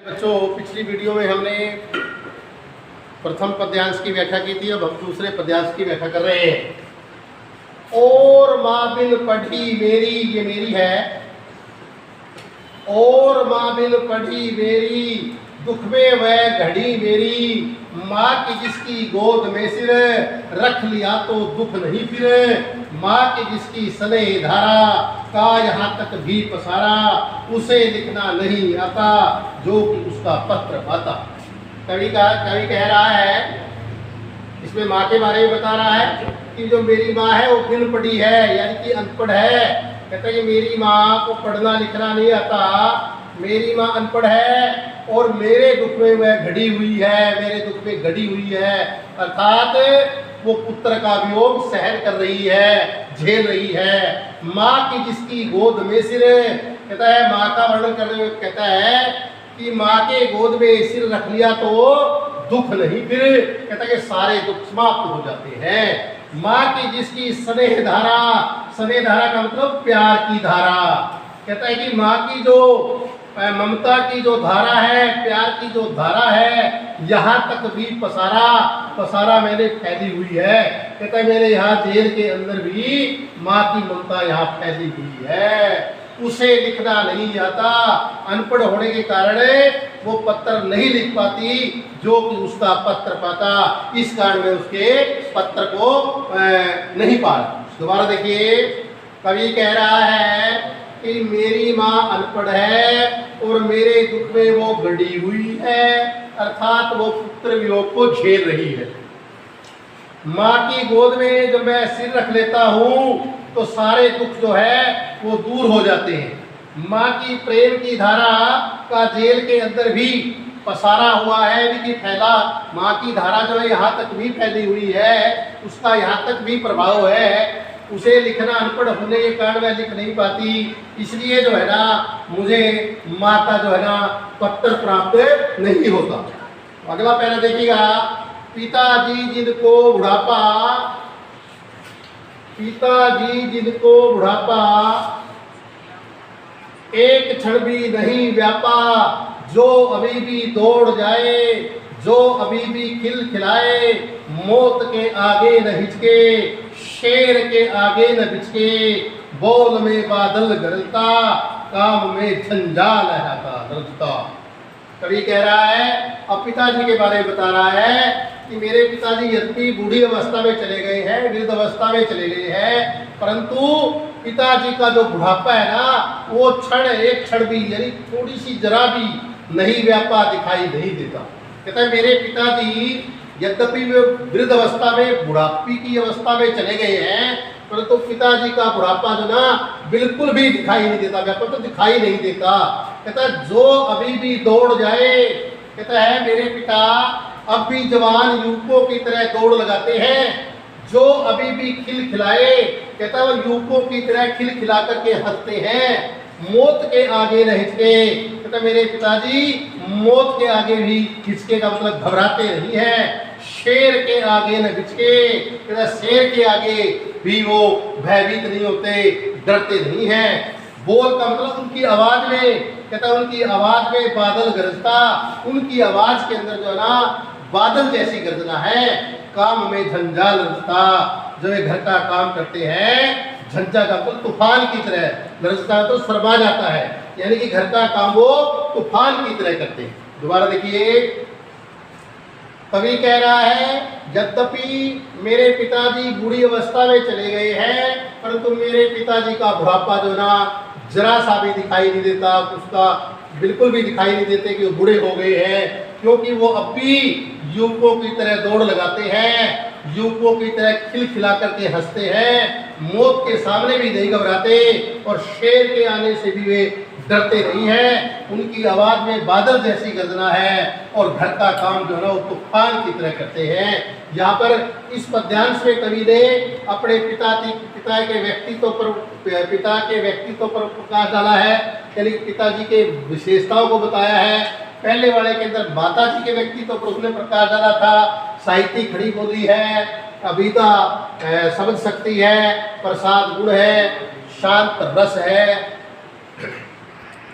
बच्चों, पिछली वीडियो में हमने प्रथम पद्यांश की व्याख्या की थी। अब हम दूसरे पद्यांश की व्याख्या कर रहे हैं। और माँ बिन पढ़ी मेरी, ये मेरी है। और माँ बिन पढ़ी मेरी, दुख में वह घड़ी मेरी। माँ की जिसकी गोद में सिर, रख लिया तो दुख नहीं फिर। माँ की जिसकी स्नेह धारा, का यहाँ तक भी पसारा। उसे लिखना नहीं आता, जो कि उसका पत्र पाता। कवि कह रहा है, इसमें माँ के बारे में बता रहा है कि जो मेरी माँ है वो बिन पढ़ी है, यानी कि अनपढ़ है। कहता है कि मेरी माँ को पढ़ना लिखना नहीं आता, मेरी माँ अनपढ़ है और मेरे दुख में वह घड़ी हुई है, मेरे दुख में घड़ी हुई है। अर्थात वो पुत्र का वियोग सहन कर रही है, झेल रही है। माँ की जिसकी गोद में सिर, कहता है माँ का वर्णन करते हुए कहता है कि माँ के गोद में सिर रख लिया तो दुख नहीं फिर। कहता है कि सारे दुख समाप्त हो जाते हैं। माँ की जिसकी स्नेह धारा, स्नेह धारा का मतलब प्यार की धारा। कहता है कि माँ की जो ममता की जो धारा है, प्यार की जो धारा है, यहाँ तक भी पसारा मैंने फैली हुई है। कहता है मेरे यहाँ जेल के अंदर भी माँ की ममता यहाँ फैली हुई है। उसे लिखना नहीं आता, अनपढ़ होने के कारण वो पत्र नहीं लिख पाती, जो कि उसका पत्र पाता। इस कारण में उसके पत्र को नहीं पा। दोबारा देखिए, कवि कह रहा है कि मेरी माँ अनपढ़ है और मेरे दुख में वो गड़ी हुई है। अर्थात वो पुत्र वियोग को झेल रही है। माँ की गोद में जब मैं सिर रख लेता हूँ तो सारे दुख जो है वो दूर हो जाते हैं। माँ की प्रेम की धारा का जेल के अंदर भी पसारा हुआ है, कि फैला। माँ की धारा जो है यहाँ तक भी फैली हुई है, उसका यहाँ तक भी प्रभाव है। उसे लिखना अनपढ़ होने के कारण मैं लिख नहीं पाती, इसलिए जो है ना मुझे माँ का जो है ना पत्र प्राप्त नहीं होता। अगला पैरा देखिएगा, पिताजी जिनको बुढ़ापा, पिताजी जिनको बुढ़ापा एक क्षण भी नहीं व्यापा। जो अभी भी दौड़ जाए, जो अभी भी खिलखिलाए, मौत के आगे न हिचके, शेर के आगे न बिचके। बोल में बादल गरजता, काम में झंझा लहराता। कवि कह रहा है, अब पिताजी के बारे में बता रहा है कि मेरे पिताजी यद्यपि बूढ़ी अवस्था में चले गए हैं, वृद्ध अवस्था में चले गए हैं, परंतु पिताजी का जो बुढ़ापा है ना, वो क्षण एक क्षण भी, यानी थोड़ी सी जरा भी नहीं व्यापा, दिखाई नहीं देता। कहता है मेरे पिताजी यद्यपि वे वृद्ध अवस्था में, बुढ़ापे की अवस्था में चले गए हैं, परंतु पिताजी का बुढ़ापा जो ना बिल्कुल भी दिखाई नहीं देता, व्यापक तो दिखाई नहीं देता। कहता है जो अभी भी दौड़ जाए, कहता है मेरे पिता अब भी जवान युवकों की तरह दौड़ लगाते हैं। जो अभी भी खिलखिलाए, कहता है वो युवकों की तरह खिलखिला करके हंसते हैं। मौत के आगे न हिचके, कहता मेरे पिताजी मौत के आगे भी हिचके का मतलब घबराते नहीं है। शेर के आगे न हिचके, कहता शेर के आगे भी वो भयभीत नहीं होते, डरते नहीं हैं। बोल का मतलब उनकी आवाज में, कहता उनकी आवाज में बादल गरजता, उनकी आवाज के अंदर जो है ना बादल जैसी गर्जना है। काम में झंझा लरजता, जो ये घर का काम करते हैं, झंझा का मतलब तूफान की तरह लरजता, तो शर्मा जाता है, यानी कि घर का काम वो तूफान की तरह करते हैं। दोबारा देखिए, कवि कह रहा है यद्यपि मेरे पिताजी बूढ़ी अवस्था में चले गए हैं, परंतु मेरे पिताजी का बुढ़ापा जो ना जरा सा भी दिखाई नहीं देता, उसका बिल्कुल भी दिखाई नहीं देते कि वो बूढ़े हो गए हैं, क्योंकि वो अब भी युवकों की तरह दौड़ लगाते हैं, युवकों की तरह खिलखिला करके हंसते हैं, मौत के सामने भी नहीं घबराते और शेर के आने से भी वे डरते नहीं हैं। उनकी आवाज में बादल जैसी गर्जना है और घर का काम जो है ना वो तूफान की तरह करते हैं। यहाँ पर इस पद्यांश में कवि ने अपने पिता के व्यक्तित्व पर प्रकाश डाला है, यानी पिताजी के विशेषताओं को बताया है। पहले वाले के अंदर माता जी के व्यक्तित्व पर उसने प्रकाश डाला था। साहित्य खड़ी बोली है, कविता समझ सकती है, प्रसाद गुण है, शांत रस है,